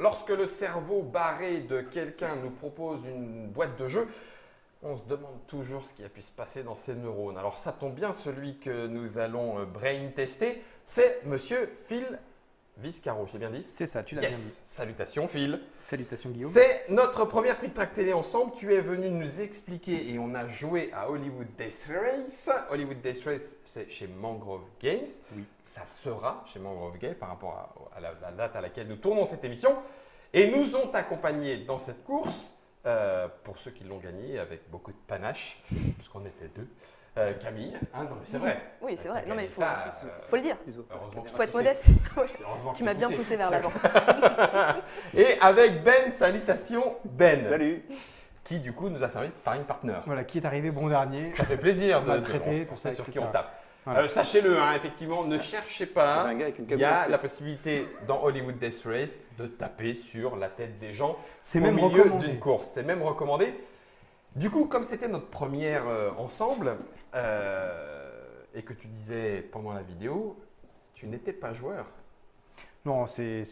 Lorsque le cerveau barré de quelqu'un nous propose une boîte de jeu, on se demande toujours ce qui a pu se passer dans ses neurones. Alors ça tombe bien, celui que nous allons brain tester, c'est Monsieur Phil Viscaro, j'ai bien dit? C'est ça, tu l'as bien dit. Salutations Phil. Salutations Guillaume. C'est notre première Trick Track télé ensemble. Tu es venu nous expliquer et on a joué à Hollywood Death Race. Hollywood Death Race, c'est chez Mangrove Games. Oui. Ça sera chez Mangrove Games par rapport à la date à laquelle nous tournons cette émission. Et nous ont accompagnés dans cette course, pour ceux qui l'ont gagné avec beaucoup de panache, puisqu'on était deux. Camille, hein, non mais c'est vrai. Oui, c'est vrai. Non, mais il faut le dire. Il Heureusement faut être modeste. Tu m'as bien poussé vers l'avant. Et avec Ben, salutations Ben. Salut. Qui du coup nous a servi de sparring partner. Voilà, qui est arrivé bon dernier. Ça fait plaisir de traiter, on sait sur qui on tape. Voilà. Sachez-le, hein, effectivement, ne cherchez pas. Un gars avec une Il y a cagoule. la possibilité dans Hollywood Death Race de taper sur la tête des gens C'est au même milieu recommandé. d'une course. C'est même recommandé. Du coup, comme c'était notre première ensemble et que tu disais pendant la vidéo, tu n'étais pas joueur. Non, c'est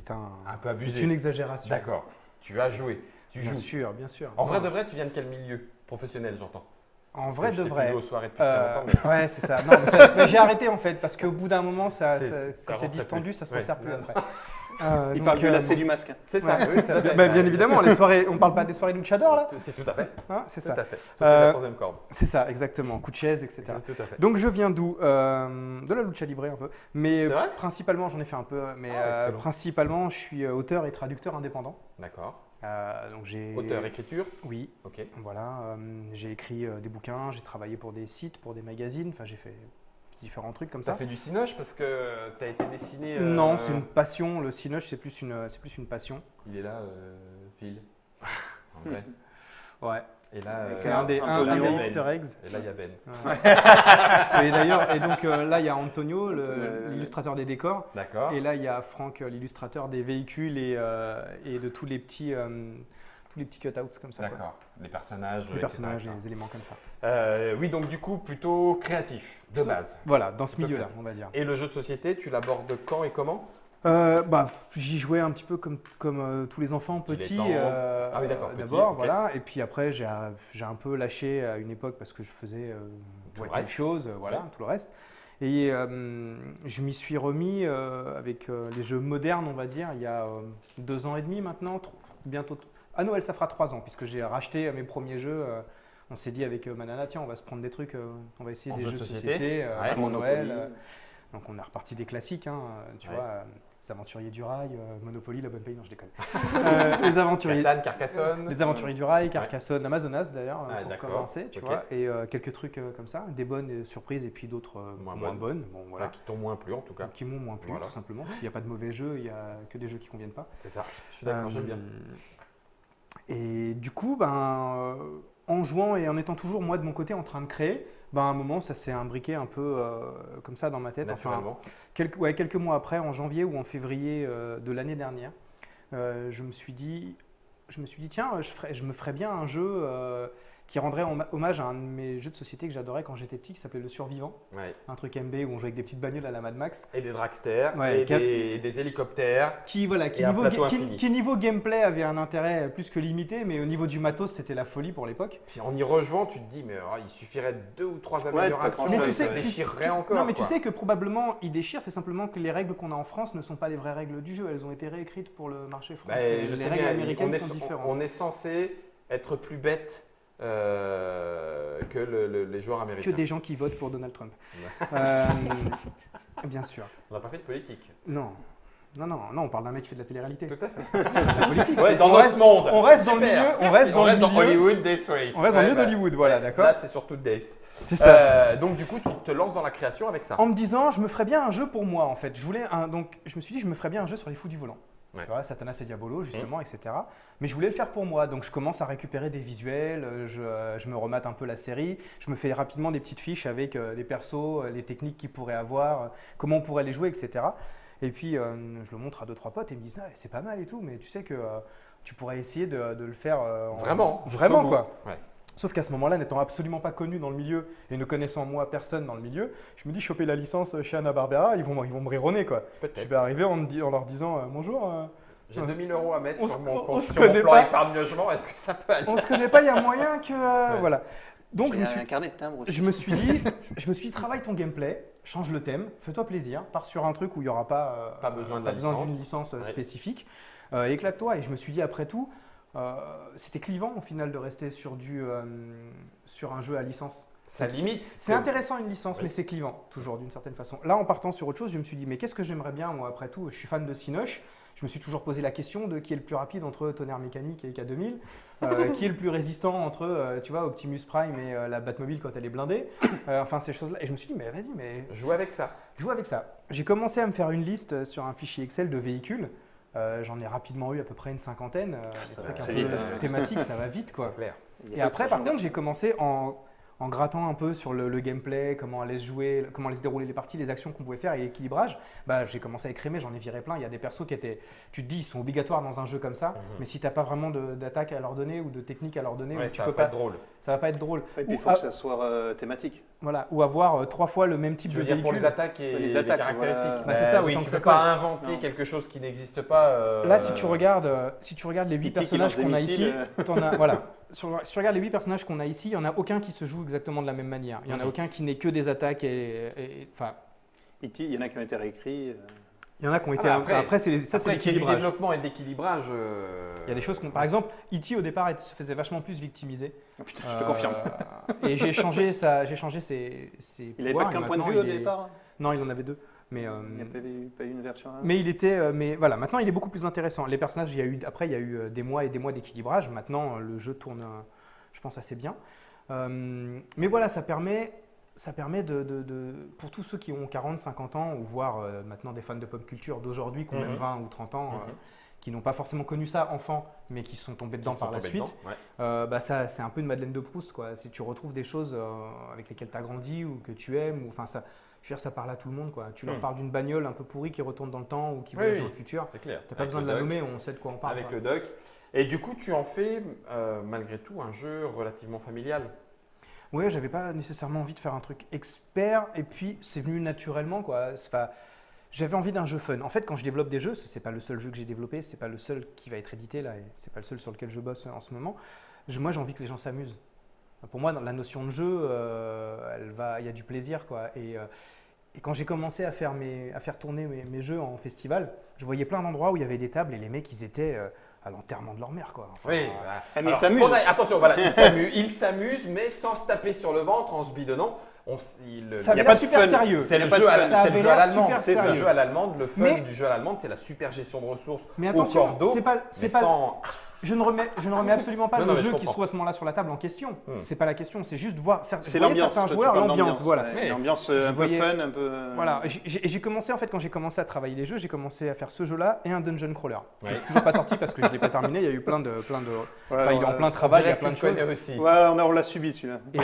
Un peu abusé. C'est une exagération. D'accord. Tu as joué. Tu Bien joues. sûr, bien sûr. En vrai Non. de vrai, tu viens de quel milieu professionnel, j'entends? En vrai Parce de que je t'ai vrai. plus vu aux soirées depuis très longtemps. Mais... Ouais, c'est ça. Non, mais j'ai arrêté en fait parce qu'au bout d'un moment, quand c'est rentrait distendu, plus. ça se Ouais. resserre plus après. Il parle du lacet du masque. C'est ça. Ouais, oui, c'est ça. tout à fait. Bien évidemment, les soirées, on parle pas des soirées luchador là, C'est tout à fait. hein, c'est Tout ça. à fait. Sauter la Euh, troisième corde. C'est ça, exactement. Coup de chaise, etc. C'est tout à fait. Donc je viens d'où De la lucha libre un peu, mais C'est vrai principalement j'en ai fait un peu, mais excellent. principalement je suis auteur et traducteur indépendant. D'accord. Donc j'ai Auteur, écriture. Oui, Ok. voilà. J'ai écrit des bouquins, j'ai travaillé pour des sites, pour des magazines. Enfin j'ai fait différents trucs comme Ça ça. fait du cinoche parce que tu as été dessiné. Non, c'est une passion. Le cinoche c'est plus une passion. Il est là, Phil. En vrai. Ouais. Et là, C'est un des Antonio. Easter eggs. Et là, il y a Ben. Ouais. Et d'ailleurs, et donc là il y a Antonio, l'illustrateur des décors. D'accord. Et là, il y a Franck, l'illustrateur des véhicules et de tous les petits cutouts comme ça. quoi. D'accord. Les personnages. Les personnages, etc. les éléments comme ça. Oui, donc du coup, plutôt créatif, de base. Voilà, dans ce Plutôt milieu-là, créatif. on va dire. Et le jeu de société, tu l'abordes quand et comment? J'y jouais un petit peu comme tous les enfants petits. Dilettante. Ah oui, d'accord, petit, D'abord, ok. voilà. Et puis après, j'ai un peu lâché à une époque parce que je faisais Tout le beaucoup de reste. choses, voilà, Ouais. tout le reste. Et je m'y suis remis avec les jeux modernes, on va dire, il y a 2 ans et demi maintenant, bientôt. À Noël, ça fera 3 ans, puisque j'ai racheté mes premiers jeux. On s'est dit avec Manana, tiens, on va se prendre des trucs, on va essayer En des jeux jeux de de société. société Ouais. pour Noël. Monopoly. Donc on a reparti des classiques, hein, tu Ouais. vois, les Aventuriers du Rail, Monopoly, La Bonne Paye, non je déconne. Les Aventuriers, Catan, Carcassonne. les Aventuriers du Rail, Carcassonne, Amazonas d'ailleurs, Ah, pour d'accord. commencer, tu Ok. vois, et quelques trucs comme ça, des bonnes surprises et puis d'autres Moins moins bonnes. bonnes, bon Enfin, voilà, qui t'ont moins plu en tout cas. qui m'ont moins plu Voilà. tout simplement, parce qu'il n'y a pas de mauvais jeux, il n'y a que des jeux qui conviennent pas. C'est ça. Je suis d'accord, j'aime bien. Et du coup, en jouant et en étant toujours moi de mon côté en train de créer, à un moment ça s'est imbriqué un peu comme ça dans ma tête. Enfin, Naturellement. quelques mois après, en janvier ou en février de l'année dernière, je me suis dit, tiens, je me ferais bien un jeu qui rendrait hommage à un de mes jeux de société que j'adorais quand j'étais petit, qui s'appelait Le Survivant, Ouais. un truc MB où on jouait avec des petites bagnoles à la Mad Max. Et des dragsters, Ouais, et des hélicoptères. Qui Et un plateau infini. niveau gameplay avait un intérêt plus que limité, mais au niveau du matos, c'était la folie pour l'époque. Puis en y rejouant, tu te dis, mais il suffirait 2 ou 3 pas améliorations, grand-chose, mais ouais. ça déchirerait encore. Non, mais tu quoi. sais que probablement il déchire, c'est simplement que les règles qu'on a en France ne sont pas les vraies règles du jeu. Elles ont été réécrites pour le marché Bah, français. je les sais règles bien, américaines sont différentes. on est censé être plus bête que les joueurs Que américains. des gens qui votent pour Donald Trump. Bien sûr. On n'a pas fait de politique. Non, on parle d'un mec qui fait de la télé-réalité. Tout à fait. La politique, Ouais, c'est- dans on notre reste- monde. on reste dans le Super. milieu, on Merci. reste dans le milieu. Hollywood Death Race. On reste dans le milieu Ouais, d'Hollywood, voilà, d'accord. Là, c'est surtout Days. C'est ça. Donc, du coup, tu te lances dans la création avec ça. En me disant, je me ferais bien un jeu pour moi en fait. Donc je me suis dit, je me ferais bien un jeu sur les fous du volant. Ouais. Tu vois, Satanas et Diabolo justement, etc. Mais je voulais le faire pour moi, donc je commence à récupérer des visuels, je me remate un peu la série, je me fais rapidement des petites fiches avec les persos, les techniques qu'ils pourraient avoir, comment on pourrait les jouer, etc. Et puis je le montre à 2-3 potes et ils me disent, ah, c'est pas mal et tout, mais tu sais que tu pourrais essayer de le faire Vraiment. vraiment jusqu'au quoi. bout. Ouais. Sauf qu'à ce moment-là, n'étant absolument pas connu dans le milieu et ne connaissant moi personne dans le milieu, je me dis choper la licence chez Hanna-Barbera, ils vont me rironner quoi. Je Peut-être. vais arriver en leur disant bonjour, J'ai 2000 € à mettre sur mon on se plan connaît pas. épargne logement. Est-ce que ça peut aller? On se connaît pas, il y a moyen que Ouais. voilà. Donc J'ai un carnet de timbres aussi. je me suis dit, travaille ton gameplay, change le thème, fais-toi plaisir, pars sur un truc où il n'y aura pas, Pas besoin de la licence. d'une licence Ouais. spécifique, éclate-toi. Et je me suis dit, après tout, c'était clivant au final de rester sur un jeu à licence. Ça limite. C'est intéressant une licence, Oui. mais c'est clivant, toujours d'une certaine façon. Là, en partant sur autre chose, je me suis dit, mais qu'est-ce que j'aimerais bien, moi, après tout? Je suis fan de Cinoche. Je me suis toujours posé la question de qui est le plus rapide entre Tonnerre Mécanique et K2000, qui est le plus résistant entre, tu vois, Optimus Prime et la Batmobile quand elle est blindée. Enfin, ces choses-là. Et je me suis dit, mais vas-y, mais Joue avec ça. joue avec ça. J'ai commencé à me faire une liste sur un fichier Excel de véhicules. J'en ai rapidement eu à peu près une cinquantaine. Des ça trucs va un très peu vite, hein. thématiques, ça va vite, quoi. C'est clair. Et après, par contre, j'ai commencé en grattant un peu sur le gameplay, comment allaient se jouer, comment allaient se dérouler les parties, les actions qu'on pouvait faire et l'équilibrage. Bah, j'ai commencé à écrémer, j'en ai viré plein. Il y a des persos qui étaient, tu te dis, ils sont obligatoires dans un jeu comme ça, mais si tu n'as pas vraiment d'attaque à leur donner ou de technique à leur donner, Ouais, ou tu ça peux va pas être drôle. ça va pas être drôle. Et puis, il Ou faut que ça soit thématique. voilà, ou avoir 3 fois le même type Tu de veux dire pour véhicule. les attaques et Les les attaques, caractéristiques. voilà. Bah, c'est ça, oui, autant tu que peux ça pas colle. inventer Non. quelque chose qui n'existe pas. Là, si tu regardes les 8 E.T. qui personnages lance des qu'on a missiles, ici, voilà. Si tu regardes les 8 personnages qu'on a ici, il n'y en a aucun qui se joue exactement de la même manière. Il n'y en a aucun qui n'est que des attaques enfin, E.T., il y en a qui ont été réécrits. il y en a qui ont été. bah après, Après, c'est Après, qu'il y ait du l'équilibrage. développement et d'équilibrage. Il y a des choses par exemple, E.T. au départ se faisait vachement plus victimiser. Oh, putain, je te confirme. Et j'ai changé ses Il n'avait pouvoirs, pas qu'un et point de maintenant, vue au il est- départ. Non, il en avait 2. Mais, Il n'y a pas eu une version 1. mais il était, mais voilà, maintenant il est beaucoup plus intéressant. Les personnages, après il y a eu des mois et des mois d'équilibrage. Maintenant le jeu tourne, je pense, assez bien. Mais voilà, ça permet pour tous ceux qui ont 40, 50 ans, ou voire maintenant des fans de pop culture d'aujourd'hui, qui ont même 20 ou 30 ans, qui n'ont pas forcément connu ça enfant, mais qui sont tombés dedans par la suite, bah ça, c'est un peu une Madeleine de Proust, quoi. Si tu retrouves des choses avec lesquelles tu as grandi ou que tu aimes, enfin ça, je veux dire, ça parle à tout le monde, quoi. Tu leur parles d'une bagnole un peu pourrie qui retourne dans le temps ou qui voyage dans le futur. C'est clair. Tu n'as pas besoin de la nommer, on sait de quoi on parle. Avec quoi. le doc. Et du coup, tu en fais malgré tout un jeu relativement familial. Ouais, j'avais pas nécessairement envie de faire un truc expert, et puis c'est venu naturellement, quoi. Enfin, j'avais envie d'un jeu fun. En fait, quand je développe des jeux, c'est pas le seul jeu que j'ai développé, c'est pas le seul qui va être édité là, et c'est pas le seul sur lequel je bosse en ce moment. Moi, j'ai envie que les gens s'amusent. Pour moi, dans la notion de jeu, il y a du plaisir, quoi. Et quand j'ai commencé à faire tourner mes jeux en festival, je voyais plein d'endroits où il y avait des tables et les mecs, ils étaient à l'enterrement de leur mère, quoi. Enfin, Oui, mais il s'amuse. Attention, voilà, il s'amuse, mais sans se taper sur le ventre, en se bidonnant. ça y avait a l'air pas de super fun. sérieux. C'est le pas jeu de à fun. Ça avait l'air l'allemande. super C'est le sérieux. jeu à l'allemande. Le fun Mais- du jeu à l'allemande, c'est la super gestion de ressources Mais au attention, cordeau. c'est mais pas, sans... je ne remets absolument pas Non, non, le mais je jeu qui se comprends. trouve à ce moment-là sur la table en question. Hmm. C'est pas la question, c'est juste voir C'est je voyais l'ambiance. certains toi, tu joueurs, parles l'ambiance, d'ambiance, voilà. ouais. L'ambiance Je un peu voyais- fun, un peu. Voilà, j'ai commencé en fait quand j'ai commencé à travailler les jeux, j'ai commencé à faire ce jeu-là et un dungeon crawler. Ouais. Il n'est toujours pas sorti parce que je l'ai pas terminé. Il y a eu plein de, Ouais, enfin, il est en plein On travail, il y dirait a que plein tu de choses. connais aussi. Ouais, on l'a subi celui-là. Et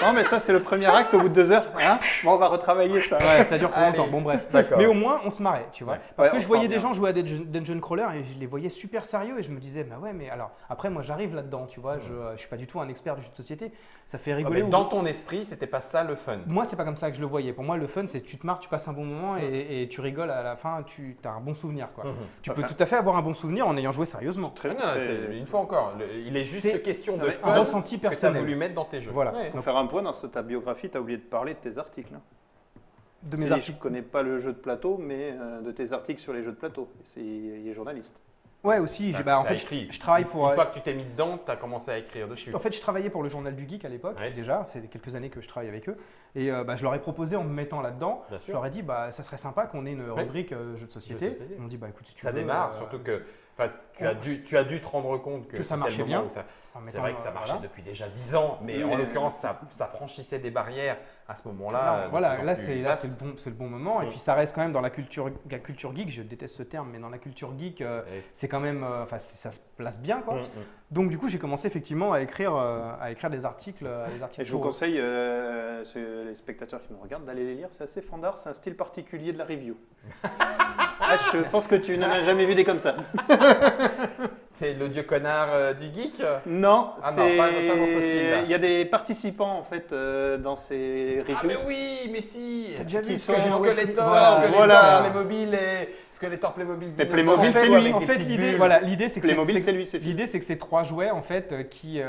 Non, mais ça, c'est le premier acte au bout de 2 heures. Hein, bon, on va retravailler ça. ouais, ça dure trop Allez. longtemps. Bon bref. D'accord. Mais au moins on se marrait, tu vois. Ouais. Parce Ouais, que on je se voyais marre des bien. gens jouer à des dungeon crawler et je les voyais super sérieux et je me disais bah ouais mais alors après moi j'arrive là-dedans, tu vois. Je suis pas du tout un expert du jeu de société. Ça fait Ah, rigoler. mais ou- dans ton esprit, c'était pas ça le fun. Moi, c'est pas comme ça que je le voyais. Pour moi, le fun, c'est tu te marres, tu passes un bon moment et tu rigoles à la fin, tu as un bon souvenir. Quoi. Tu peux Enfin, tout à fait avoir un bon souvenir en ayant joué sérieusement. Très, Non, très- c'est- une fois encore, il est juste C'est question de un fun Un ressenti que tu as personnel. voulu mettre dans tes jeux. Voilà. Ouais. Pour faire un point dans ta biographie, tu as oublié de parler de tes articles. Hein. De mes Je articles. ne connais pas le jeu de plateau, mais de tes articles sur les jeux de plateau. Il est journaliste. Ouais, aussi. En T'as fait, écrit. je travaille pour. Une fois que tu t'es mis dedans, tu as commencé à écrire dessus. En fait, je travaillais pour le Journal du Geek à l'époque, Ouais. déjà. Ça fait quelques années que je travaille avec eux. Et je leur ai proposé en me mettant là-dedans. Bien Je sûr. leur ai dit, bah, ça serait sympa qu'on ait une rubrique jeux de société. Jeux de société. Ils m'ont dit, bah écoute, si tu Ça veux, démarre, surtout que enfin, tu as dû te rendre compte que, Que ça c'était marchait le moment bien. où ça- en C'est mettant, vrai que ça marchait voilà. depuis déjà 10 ans, mais en Mais- l'occurrence, ça franchissait des barrières à ce moment-là. Non, de voilà, plus en là plus c'est vastes. le bon moment. Et Mm. puis ça reste quand même dans la culture geek, je déteste ce terme, mais dans la culture geek, Ouais. c'est quand même, ça se place bien. Quoi. Mm, mm. Donc du coup, j'ai commencé effectivement à écrire des articles. Et je vous conseille, les spectateurs qui nous regardent, d'aller les lire. C'est assez fandard, c'est un style particulier de la review. Je pense que tu n'en as jamais vu des comme ça. C'est le dieu connard du geek? Non, Ah non, pas dans ce style-là. il y a des participants en fait dans ces Ah reviews. mais oui, mais si. T'as déjà vu Qui ce sont que j'ai Skeletor, Voilà, Skeletor, voilà. Playmobil et Skeletor, Playmobil. Mais dinosaures, Playmobil, en fait, c'est lui. avec En des fait, petites l'idée, bulles. voilà, l'idée c'est que Playmobil, c'est lui, c'est l'idée c'est que c'est 3 jouets en fait qui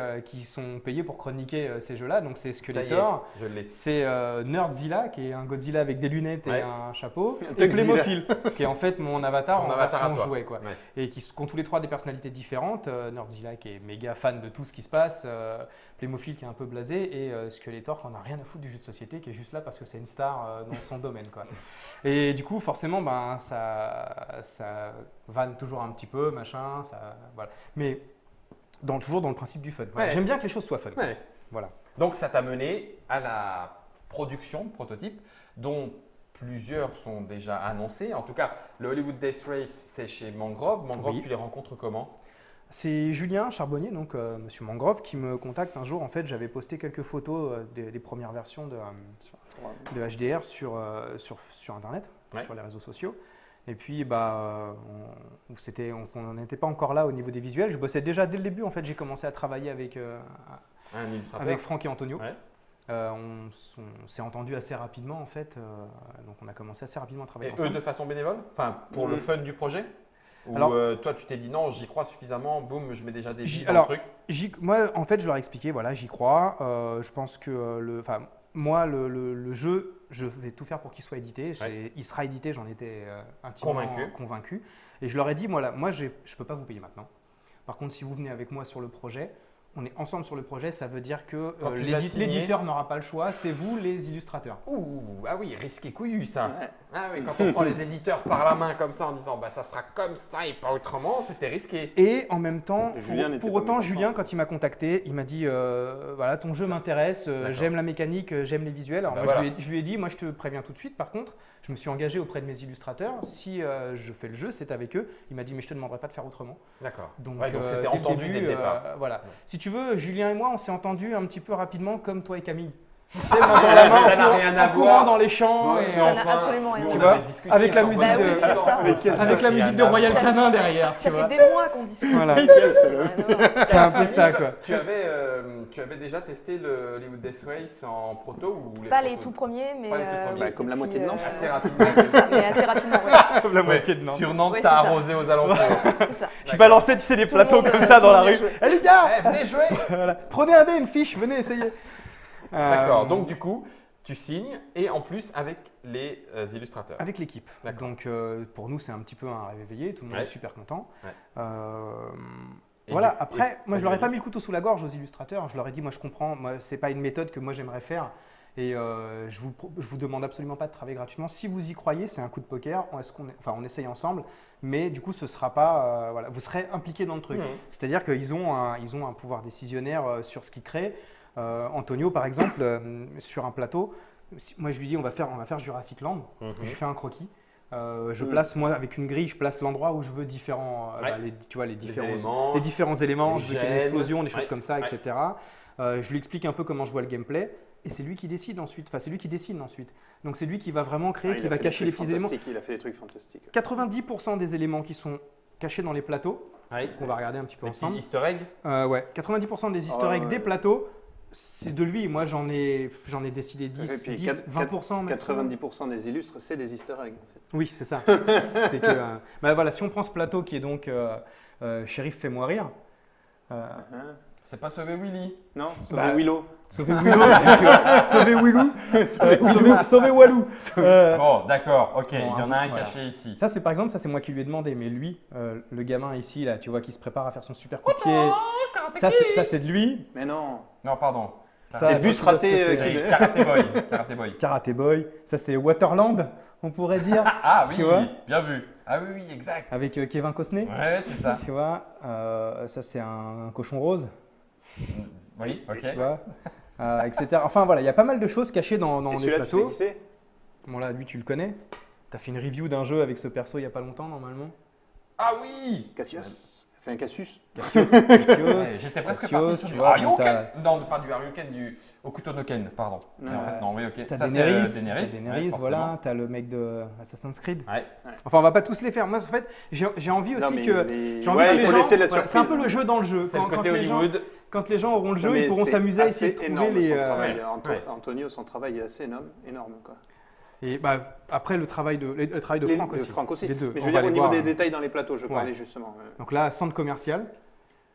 sont payés pour chroniquer ces jeux-là. Donc c'est Ça y est, Skeletor, je l'ai. c'est Nerdzilla qui est un Godzilla avec des lunettes et Ouais. un chapeau, Un et Tuxzilla. Playmobil qui est en fait mon avatar Ton en avatar à version toi. jouet quoi. Ouais. Et qui ont tous les 3 des personnalités différentes. Nerdzilla qui est méga fan de tout ce qui se passe, Playmobil qui est un peu blasé et Skeletor qui en a rien à foutre du jeu de société, qui est juste là parce que c'est une star dans son domaine quoi. Et du coup forcément ben ça vanne toujours un petit peu machin, ça voilà. Mais toujours dans le principe du fun. Voilà. Ouais. J'aime bien que les choses soient fun. Ouais. Voilà. Donc ça t'a mené à la production de prototypes dont plusieurs sont déjà annoncés. En tout cas, le Hollywood Death Race, c'est chez Mangrove. Mangrove, Oui. tu les rencontres comment? C'est Julien Charbonnier, donc Monsieur Mangrove, qui me contacte un jour. En fait, j'avais posté quelques photos des premières versions de HDR sur Internet, Ouais. sur les réseaux sociaux. Et puis, on n'était pas encore là au niveau des visuels. Je bossais déjà dès le début. En fait, j'ai commencé à travailler avec Un illustrateur. avec Franck et Antonio. Ouais. On s'est entendu assez rapidement en fait, donc on a commencé assez rapidement à travailler Et ensemble. eux de façon bénévole? Enfin, pour le fun du projet? Ou Alors- toi, tu t'es dit non, j'y crois suffisamment, boum, je mets déjà des billes dans alors, le truc. Moi, en fait, je leur ai expliqué, voilà, j'y crois. Je pense que le jeu, je vais tout faire pour qu'il soit édité. Il sera édité, j'en étais intimement convaincu. Et je leur ai dit, moi, je ne peux pas vous payer maintenant. Par contre, si vous venez avec moi sur le projet, on est ensemble sur le projet, ça veut dire que Quand tu vas signer- l'éditeur n'aura pas le choix, c'est vous les illustrateurs. Ouh, ah oui, risqué couillu ça. Ouais. Ah oui, quand on prend les éditeurs par la main comme ça en disant bah ça sera comme ça et pas autrement, c'était risqué. Et en même temps, Julien n'était pour pas autant, mécontent. Julien, quand il m'a contacté, il m'a dit voilà, ton jeu m'intéresse, D'accord. j'aime la mécanique, j'aime les visuels. Alors Bah moi, voilà. je lui ai dit, moi, je te préviens tout de suite. Par contre, je me suis engagé auprès de mes illustrateurs. Si je fais le jeu, c'est avec eux. Il m'a dit, mais je te demanderai pas de faire autrement. D'accord. Donc, Ouais, donc c'était dès le entendu début, dès le départ. Voilà. Ouais. Si tu veux, Julien et moi, on s'est entendu un petit peu rapidement, comme toi et Camille. Tu sais, main dans la main, Ça n'a en rien à courant voir. dans les champs. Ouais, et Ça en- n'a absolument rien nous, à on Tu voir. vois, avait discuté avec la sans musique bonne de- raison. Bah oui, c'est ça. avec la musique de Royal Canin derrière. Tu Ça vois. fait des mois qu'on discute. Voilà. C'est un peu ça, quoi. Tu avais déjà testé le Hollywood Death Race en proto ou Pas les protos tout premiers, mais Pas les tout premiers. oui, Comme la et moitié puis, de Nantes. Assez rapidement. Ouais, c'est ça, mais assez rapidement, oui. Comme la Ouais, moitié de Nantes. Sur Nantes, Ouais, t'as c'est ça. arrosé aux alentours. C'est ça. Je balançais, tu sais, des Tout le plateaux monde, comme ça tout dans le la monde rue. a joué. Eh les gars, Eh, venez jouer. Voilà. Prenez un dé, une fiche, venez essayer. D'accord, donc du coup, tu signes et en plus avec les illustrateurs. Avec l'équipe. D'accord. Donc pour nous, c'est un petit peu un rêve éveillé, tout le monde Ouais. est super content. Ouais. Et Voilà, du- après, et- moi je leur ai vas-y, pas mis le couteau sous la gorge aux illustrateurs. Je leur ai dit, moi je comprends, moi c'est pas une méthode que moi j'aimerais faire. Et je vous demande absolument pas de travailler gratuitement. Si vous y croyez, c'est un coup de poker. On essaye ensemble, mais du coup, ce sera pas. Voilà, vous serez impliqué dans le truc. Mhm. C'est-à-dire qu'ils ont un pouvoir décisionnaire sur ce qu'ils créent. Antonio, par exemple, sur un plateau, moi je lui dis on va faire Jurassic Land. Mhm. Je fais un croquis. Je place, moi, avec une grille, je place l'endroit où je veux différents, Ouais. tu vois, les différents éléments, éléments. les Je veux qu'il y ait une gènes. explosion, des choses Ouais. comme ça, Ouais. etc. Je lui explique un peu comment je vois le gameplay. Et c'est lui qui décide ensuite. Enfin, c'est lui qui dessine ensuite. Donc, c'est lui qui va vraiment créer, qui va cacher les petits éléments. Il a fait des trucs fantastiques. 90% des éléments qui sont cachés dans les plateaux, Ouais. qu'on va regarder un petit peu Les petits ensemble. easter eggs. Ouais, 90% des easter eggs ouais. des plateaux, c'est de lui. Moi, j'en ai décidé 10, Et puis, 20% maximum. 90% des illustres, c'est des easter eggs. En fait. Oui, c'est ça. C'est que, voilà, si on prend ce plateau qui est donc Shérif, fais-moi rire. C'est pas sauver Willy. Non, c'est Bah, Willow. Sauver Willow, sauver Willou, sauver Walou. Bon, d'accord, ok, il y en a un voilà. caché ici. Ça, c'est par exemple, ça c'est moi qui lui ai demandé, mais lui, le gamin ici, là, tu vois, qui se prépare à faire son super coup de pied, ça c'est de lui. Mais non. Non, pardon. Ça, C'est bus tu vois ce que raté, c'est. C'est Karate Boy. Karate Boy. Karate Boy, ça c'est Waterland, on pourrait dire, Ah oui, Tu vois bien vu. Ah oui, oui, exact. avec Kevin Costner. Ouais, c'est ça. Tu vois, ça c'est un cochon rose, Oui, ok. tu vois, etc. Enfin voilà, il y a pas mal de choses cachées dans Et les celui-là, tu sais plateaux. qui c'est? Bon là, lui tu le connais. T'as fait une review d'un jeu avec ce perso il y a pas longtemps normalement. Ah oui. Cassius. Fait un Cassius. Cassius, Ouais, j'étais presque Cassius, parti sur tu du vois, Haryuken. Non, pas du Haryuken, du Okuto no Ken, pardon. Ouais. En fait, non, oui, ok. T'as Ça, Daenerys, c'est Daenerys, ouais, voilà, t'as le mec de Assassin's Creed. Ouais. Enfin, on va pas tous les faire. Moi, en fait, j'ai envie aussi que. J'ai envie que il les faut gens- laisser la voilà, surprise. c'est un peu le jeu dans le jeu. C'est le côté les gens, Hollywood. quand les gens auront le Non, jeu, mais ils pourront c'est s'amuser à assez essayer de trouver énorme, les. son travail. ouais. Antonio, son travail est assez énorme, quoi. Et bah, après, le travail de Franck aussi. Franck aussi. Les deux. Mais je On veux va dire, au les niveau voir. des détails dans les plateaux, je Ouais. parlais justement. Donc là, centre commercial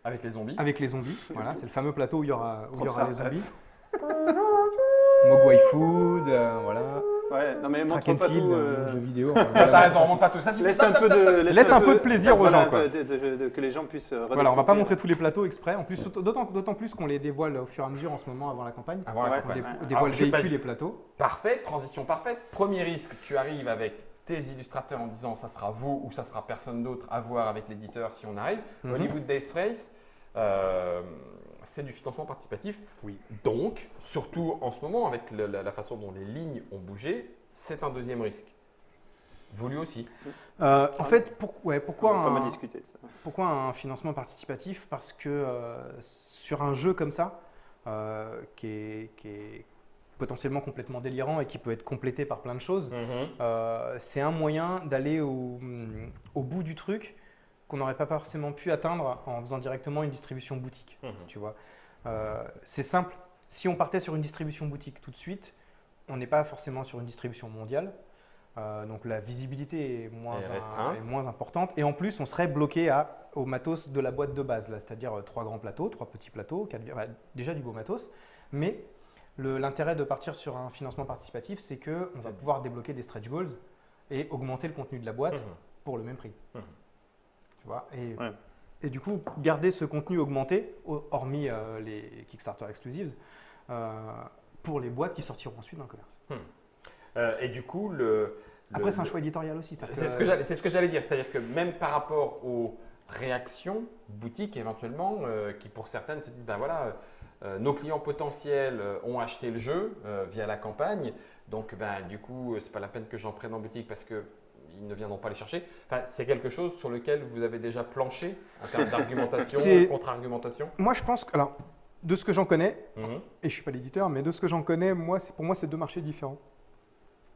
Avec les zombies. avec les zombies. Voilà, c'est le fameux plateau où il y aura Comme ça, les zombies. Mogwai Food, voilà. Ouais, non mais Track montre and pas field, tout. jeu vidéo. T'as raison, on monte pas tout ça. Laisse un peu de, Laisse un peu de plaisir aux gens, quoi. Que les gens puissent. Voilà, on va pas montrer tous les plateaux exprès. En plus, d'autant plus qu'on les dévoile au fur et à mesure en ce moment avant la campagne. Avant la Ouais, campagne. On ouais. dévoile Alors, je le sais pas- véhicule et plateaux. Parfait, transition parfaite. Premier risque, tu arrives avec tes illustrateurs en disant ça sera vous ou ça sera personne d'autre à voir avec l'éditeur si on arrive. Mhm. Hollywood Days Race, c'est du financement participatif. Oui. Donc, surtout en ce moment, avec la façon dont les lignes ont bougé, c'est un deuxième risque. Voulu aussi. En fait, pourquoi On va pas mal un, discuter. Ça. pourquoi un financement participatif? Parce que sur un jeu comme ça, qui est potentiellement complètement délirant et qui peut être complété par plein de choses, c'est un moyen d'aller au bout du truc qu'on n'aurait pas forcément pu atteindre en faisant directement une distribution boutique. Tu vois. C'est simple. Si on partait sur une distribution boutique tout de suite, on n'est pas forcément sur une distribution mondiale. Donc la visibilité est restreinte. est moins importante. Et en plus, on serait bloqué au matos de la boîte de base, là, c'est-à-dire 3 grands plateaux, 3 petits plateaux, déjà du beau matos. Mais l'intérêt de partir sur un financement participatif, c'est qu'on va pouvoir débloquer des stretch goals et augmenter le contenu de la boîte pour le même prix. Tu vois, et du coup, garder ce contenu augmenté, hormis les Kickstarter exclusives, pour les boîtes qui sortiront ensuite dans le commerce. Et du coup, Après, c'est un choix éditorial aussi. c'est ce que j'allais dire. C'est-à-dire que même par rapport aux réactions boutiques éventuellement, qui pour certaines se disent, ben voilà, nos clients potentiels ont acheté le jeu via la campagne, donc ben, du coup, c'est pas la peine que j'en prenne en boutique parce que ils ne viendront pas les chercher. Enfin, c'est quelque chose sur lequel vous avez déjà planché en termes d'argumentation, contre-argumentation. Moi, je pense que, alors, de ce que j'en connais, et je ne suis pas l'éditeur, mais de ce que j'en connais, pour moi, c'est deux marchés différents.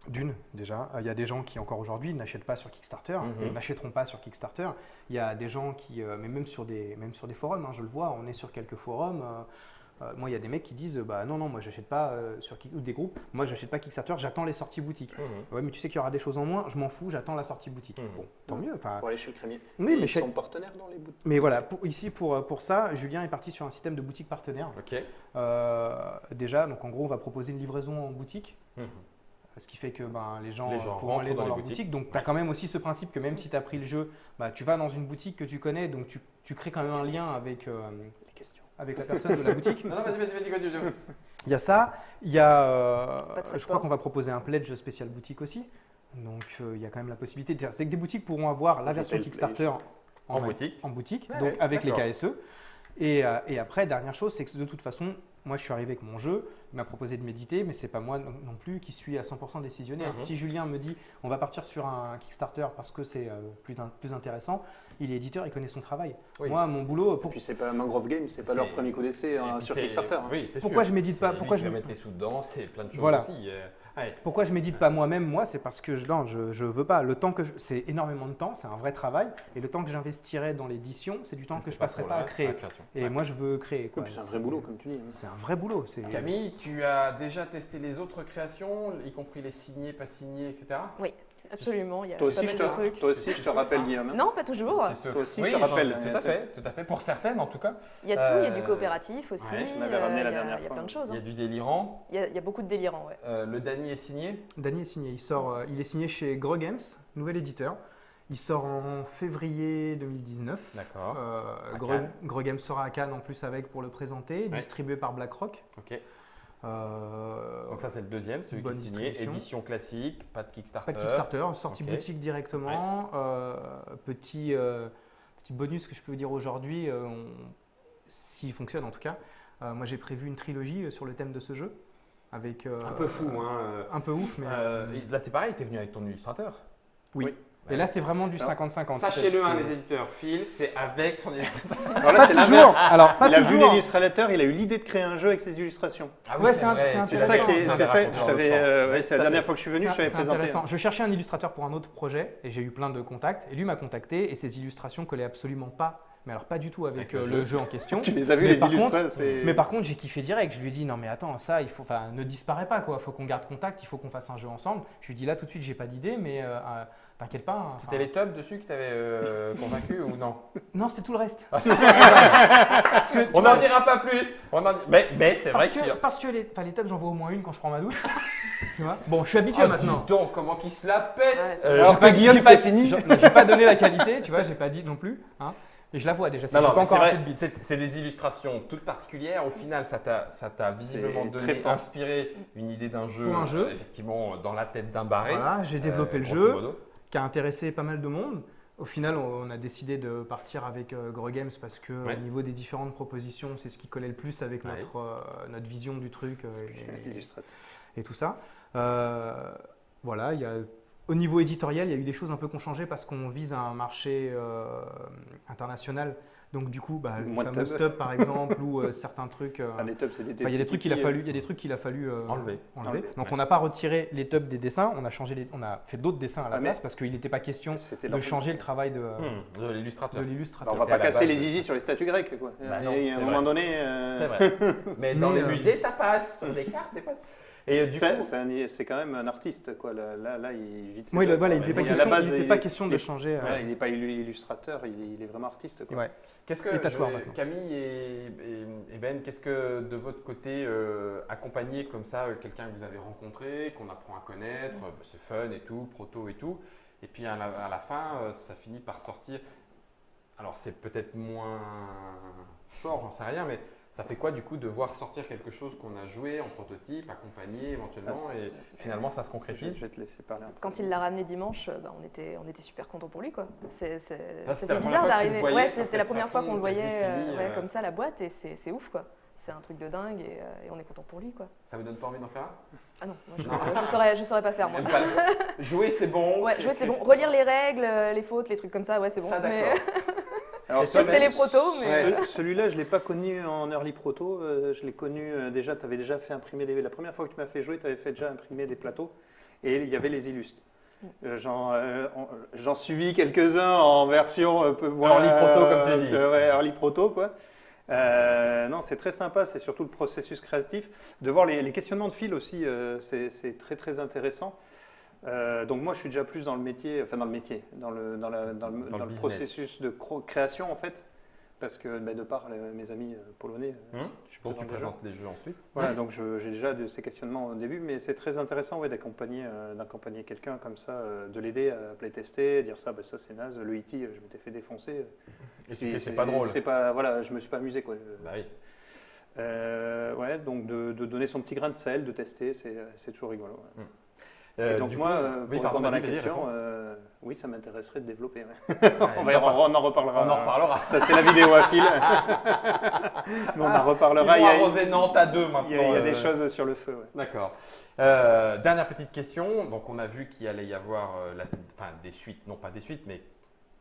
D'une, déjà, il y a des gens qui, encore aujourd'hui, n'achètent pas sur Kickstarter et n'achèteront pas sur Kickstarter. Il y a des gens qui, mais même sur des forums, hein, je le vois, on est sur quelques forums. Moi, il y a des mecs qui disent bah non, moi, j'achète pas ou des groupes, moi, j'achète pas Kickstarter, j'attends les sorties boutiques. Ouais, mais tu sais qu'il y aura des choses en moins, je m'en fous, j'attends la sortie boutique. Bon, tant mieux. Pour aller chez le crémier. Oui, mais ils sont partenaires dans les boutiques. Mais voilà, pour ça, Julien est parti sur un système de boutique partenaire. Ok. Déjà, donc en gros, on va proposer une livraison en boutique. Ce qui fait que les gens pourront aller dans leur boutique. Donc, tu as quand même aussi ce principe que même si tu as pris le jeu, tu vas dans une boutique que tu connais, donc tu crées quand même un lien avec, avec la personne de la boutique. Non, vas-y. Il y a ça. Il y a, je crois qu'on va proposer un pledge spécial boutique aussi. Donc, il y a quand même la possibilité. C'est que des boutiques pourront avoir la version Kickstarter en boutique, donc avec les KSE. Et après, dernière chose, c'est que de toute façon, moi je suis arrivé avec mon jeu, il m'a proposé de méditer, mais ce n'est pas moi non plus qui suis à 100% décisionnaire. Si Julien me dit on va partir sur un Kickstarter parce que c'est plus intéressant, il est éditeur, il connaît son travail. Oui. Moi, mon boulot. Et puis c'est pas Mangrove Games, c'est pas leur premier coup d'essai sur Kickstarter. Oui, c'est pourquoi sûr. je médite pas, pourquoi je vais mettre les sous dedans, c'est plein de choses Voilà. aussi. Pourquoi je médite pas moi-même, moi, c'est parce que je veux pas. Le temps que c'est énormément de temps, c'est un vrai travail, et le temps que j'investirais dans l'édition, c'est du temps que je passerai pas à créer. Et moi, je veux créer. Oui, c'est un vrai boulot, comme tu dis. C'est un vrai boulot. Camille, tu as déjà testé les autres créations, y compris les signés, pas signés, etc. Oui, absolument. Il y a Toi pas aussi, mal de trucs. toi aussi, je te rappelle, Guillaume. Non, pas toujours. Toi aussi, oui, je te rappelle. Tout à fait. Pour certaines, en tout cas. Il y a tout, il y a du coopératif aussi. Ouais, je m'avais ramené la dernière Il y a fois. plein de choses. Il y a du délirant. Il y a beaucoup de délirants, ouais. Le Dany est signé. Dany est signé. Il est signé chez Gros Games, nouvel éditeur. Il sort en février 2019. D'accord. Gros Games sera à Cannes en plus pour le présenter, distribué par BlackRock. Ok. Donc ça c'est le deuxième, celui qui est signé. Édition classique, pas de Kickstarter. Pas de Kickstarter, sortie boutique directement. Petit bonus que je peux vous dire aujourd'hui, s'il fonctionne en tout cas. Moi j'ai prévu une trilogie sur le thème de ce jeu. Avec, un peu fou, hein. Un peu ouf, mais. Là c'est pareil, tu es venu avec ton illustrateur. Oui. Et là, c'est vraiment du 50-50. Sachez-le, les éditeurs, Phil, c'est avec son illustrateur. Alors là, c'est l'inverse. Alors, pas Il a vu toujours. l'illustrateur, il a eu l'idée de créer un jeu avec ses illustrations. Ah Ouais, c'est c'est vrai, intéressant. C'est ça qui est. C'est ça. raconté dans l'autre sens. C'est la dernière fois que je suis venu, je t'avais C'est présenté. intéressant. Je cherchais un illustrateur pour un autre projet et j'ai eu plein de contacts. Et lui m'a contacté et ses illustrations collaient absolument pas. Mais alors pas du tout avec le jeu en question. Tu les as vus, Mais les par illustrations. Mais par contre, j'ai kiffé direct. Je lui ai dit non mais attends, ça, il faut, ne disparaît pas quoi. Faut qu'on garde contact. Il faut qu'on fasse un jeu ensemble. Je lui ai dit là tout de suite, j'ai pas d'idée, mais t'inquiète pas. Hein, C'était les tops dessus qui t'avaient convaincu ou non? Non, c'était tout le reste. On n'en dira pas plus. Mais c'est vrai parce que les tops, j'en vois au moins une quand je prends ma douche. Tu vois. Bon, je suis habitué maintenant. Dis donc, comment qu'il se la pète. Ouais. Alors que Guillaume, c'est fini. J'ai pas donné la qualité, tu vois, j'ai pas dit non plus. Hein. Et je la vois déjà, Non, j'ai pas mais encore c'est assez vrai, de bits. c'est des illustrations toutes particulières. Au final, ça t'a visiblement C'est donné, très fort. inspiré une idée d'un jeu, Pour un jeu. effectivement, dans la tête d'un barré. Voilà, j'ai développé le grosso jeu, modo. qui a intéressé pas mal de monde. Au final, on a décidé de partir avec Gros Games parce que Ouais. au niveau des différentes propositions, c'est ce qui collait le plus avec Ouais. notre vision du truc Illustrateur. et tout ça. Voilà, au niveau éditorial, il y a eu des choses un peu qui ont changé parce qu'on vise un marché international. Donc du coup, les Moins de fameux tubs. stubs par exemple ou certains trucs. Enfin, les tops, c'est des Il y a des trucs qu'il a fallu, Enlever. enlever. Donc Ouais. on n'a pas retiré les tubs des dessins, on a fait d'autres dessins à la Ah, mais place parce qu'il n'était pas question C'était de leur- changer le travail de De l'illustrateur. l'illustrateur. On va C'était à pas la casser base. les zizi sur les statues grecques, quoi. Bah non, Et à c'est un vrai. moment donné, C'est vrai. Mais dans Mais, les musées, ça passe. Sur des cartes, des fois. Et du coup, c'est quand même un artiste, quoi. Là, il vit de ses Oui, œuvres, voilà, il quoi. n'était pas Mais à la base, question, il est- question de changer. Voilà, il n'est pas illustrateur, il est vraiment artiste, quoi. Ouais. qu'est-ce que Et tatoueur, maintenant. Camille et Ben, qu'est-ce que de votre côté, accompagner comme ça quelqu'un que vous avez rencontré, qu'on apprend à connaître, c'est fun et tout, proto et tout, et puis à la fin, ça finit par sortir. Alors c'est peut-être moins fort, j'en sais rien, mais ça fait quoi du coup de voir sortir quelque chose qu'on a joué en prototype, accompagné éventuellement, et finalement ça se concrétise? Je vais te laisser parler un peu. Quand il l'a ramené dimanche, on était super contents pour lui, quoi. Ça c'était fait la première bizarre fois que tu le d'arriver. voyais Ouais, sur c'était la cette première fois qu'on le façon, voyait quasi fini, comme ça, la boîte, et c'est ouf, quoi. C'est un truc de dingue, et on est content pour lui, quoi. Ça vous donne pas envie d'en faire un? Ah non, moi, je saurais pas faire, moi. Même pas le- Jouer c'est bon. Ouais, jouer c'est bon. Relire les règles, les fautes, les trucs comme ça, ouais, c'est bon. Ça Mais d'accord. Alors, c'était les protos, mais Celui-là, je ne l'ai pas connu en early proto. Je l'ai connu déjà, tu avais déjà fait imprimer la première fois que tu m'as fait jouer, tu avais fait déjà imprimer des plateaux et il y avait les illustres. J'en suivis quelques-uns en version un peu moins Early proto, comme tu dis. ouais, early proto, quoi. Non, c'est très sympa, c'est surtout le processus créatif. De voir les questionnements de fil aussi, c'est très très intéressant. Donc moi je suis déjà plus dans le métier, dans le business. processus de création en fait, parce que de par mes amis polonais, je Donc tu présente des jeux. présentes des jeux ensuite. Voilà, donc j'ai déjà de ces questionnements au début, mais c'est très intéressant d'accompagner quelqu'un comme ça, de l'aider à playtester, dire ça, ça c'est naze, le E.T. je m'étais fait défoncer. Et tu fais, c'est pas drôle. Voilà, je me suis pas amusé quoi. Bah oui. Ouais, donc de donner son petit grain de sel, de tester, c'est toujours rigolo. Ouais. Et donc Du moi, coup, pour répondre à la vas-y, question, réponds. oui, ça m'intéresserait de développer. Ouais. Ouais, on en reparlera. On en reparlera. Ça, c'est la vidéo à fil. Mais on en reparlera. Ils vont arroser Nantes à 2 maintenant. Il y a des choses sur le feu. Ouais. D'accord. Dernière petite question. Donc on a vu qu'il allait y avoir des suites, non pas des suites, mais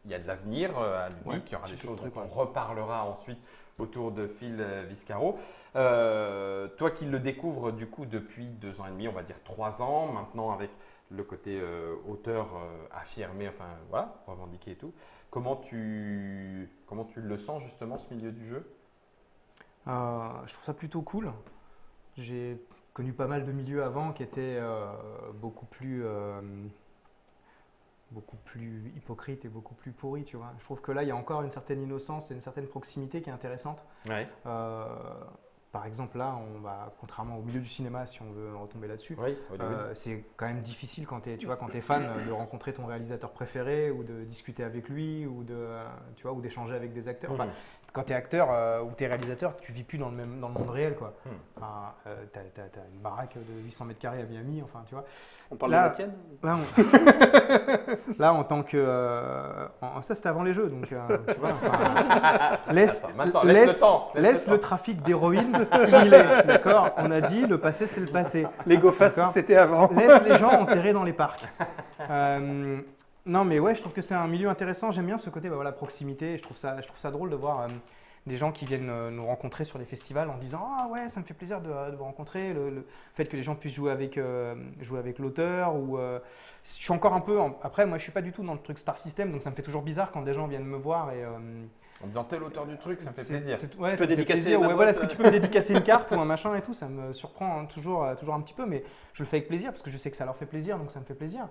il y a de l'avenir à Ludic. Ouais, Il y aura des petit peu choses de trucs, dont on ouais. reparlera ensuite autour de Phil Viscaro. Toi qui le découvres du coup depuis 2 ans et demi, on va dire 3 ans, maintenant avec le côté auteur affirmé, enfin voilà, revendiqué et tout. Comment tu le sens justement ce milieu du jeu? Je trouve ça plutôt cool. J'ai connu pas mal de milieux avant qui étaient beaucoup plus hypocrites et beaucoup plus pourris, tu vois. Je trouve que là, il y a encore une certaine innocence et une certaine proximité qui est intéressante. Ouais. Par exemple, là, contrairement au milieu du cinéma, si on veut retomber là-dessus, Oui, Hollywood. c'est quand même difficile quand tu es fan de rencontrer ton réalisateur préféré ou de discuter avec lui ou ou d'échanger avec des acteurs. Enfin, quand tu es acteur ou tu es réalisateur, tu vis plus dans le monde réel, quoi. Enfin, tu as une baraque de 800 mètres carrés à Miami, enfin, tu vois. On parle Là- de la tienne? Là, en tant que... ça, c'était avant les jeux, donc tu vois, enfin, laisse Attends, laisse le temps, laisse le le trafic d'héroïne où il est, d'accord? On a dit, le passé, c'est le passé. Les GoFast, D'accord. c'était avant. Laisse les gens enterrés dans les parcs. Non, mais ouais, je trouve que c'est un milieu intéressant. J'aime bien ce côté, bah, voilà, proximité. Je trouve ça drôle de voir des gens qui viennent nous rencontrer sur les festivals en disant ah ouais, ça me fait plaisir de vous rencontrer. Le fait que les gens puissent jouer avec l'auteur ou je suis encore un peu. Après, moi, je suis pas du tout dans le truc Star System, donc ça me fait toujours bizarre quand des gens viennent me voir et En disant tel auteur du truc, ça me fait plaisir. Ouais, Tu peux ça me fait dédicacer plaisir. ma Ouais, voilà, boîte, est-ce que tu peux me dédicacer une carte ou un machin et tout, ça me surprend toujours un petit peu, mais je le fais avec plaisir parce que je sais que ça leur fait plaisir, donc ça me fait plaisir.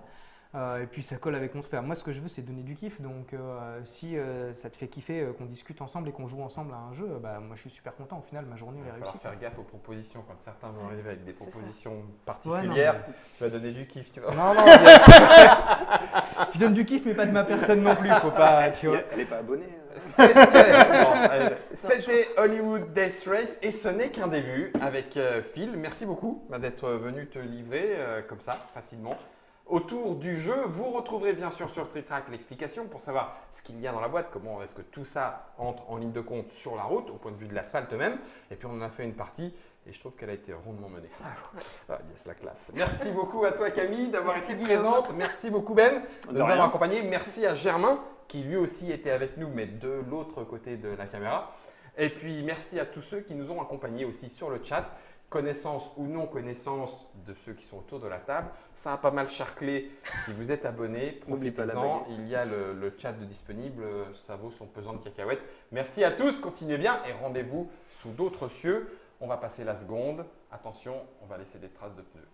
Et puis ça colle avec mon truc. Moi, ce que je veux, c'est donner du kiff. Donc, si ça te fait kiffer qu'on discute ensemble et qu'on joue ensemble à un jeu, bah, moi, je suis super content. Au final, ma journée Il elle va est falloir réussie. faire gaffe aux propositions. Quand certains vont arriver avec des c'est ça. propositions Ouais, non, particulières, mais- tu vas donner du kiff, tu vois. Non, non, je donne du kiff, mais pas de ma personne non plus. Faut pas, tu vois. Elle n'est pas abonnée. C'était Hollywood Death Race et ce n'est qu'un début avec Phil. Merci beaucoup d'être venu te livrer comme ça, facilement. Autour du jeu, vous retrouverez bien sûr sur Tritrack l'explication pour savoir ce qu'il y a dans la boîte, comment est-ce que tout ça entre en ligne de compte sur la route, au point de vue de l'asphalte même. Et puis on en a fait une partie et je trouve qu'elle a été rondement menée. Ah, yes, la classe. Merci beaucoup à toi Camille d'avoir Merci, été Guillaume. présente. Merci beaucoup Ben de De nous rien. avoir accompagnés. Merci à Germain qui lui aussi était avec nous mais de l'autre côté de la caméra. Et puis merci à tous ceux qui nous ont accompagnés aussi sur le chat. Connaissance ou non connaissance de ceux qui sont autour de la table. Ça a pas mal charclé. Si vous êtes abonné, N'oublie pas la profitez-en. baguette. Il y a le chat de disponible. Ça vaut son pesant de cacahuètes. Merci à tous. Continuez bien et rendez-vous sous d'autres cieux. On va passer la seconde. Attention, on va laisser des traces de pneus.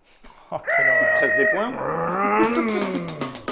Oh, quelle horreur. 13 des points.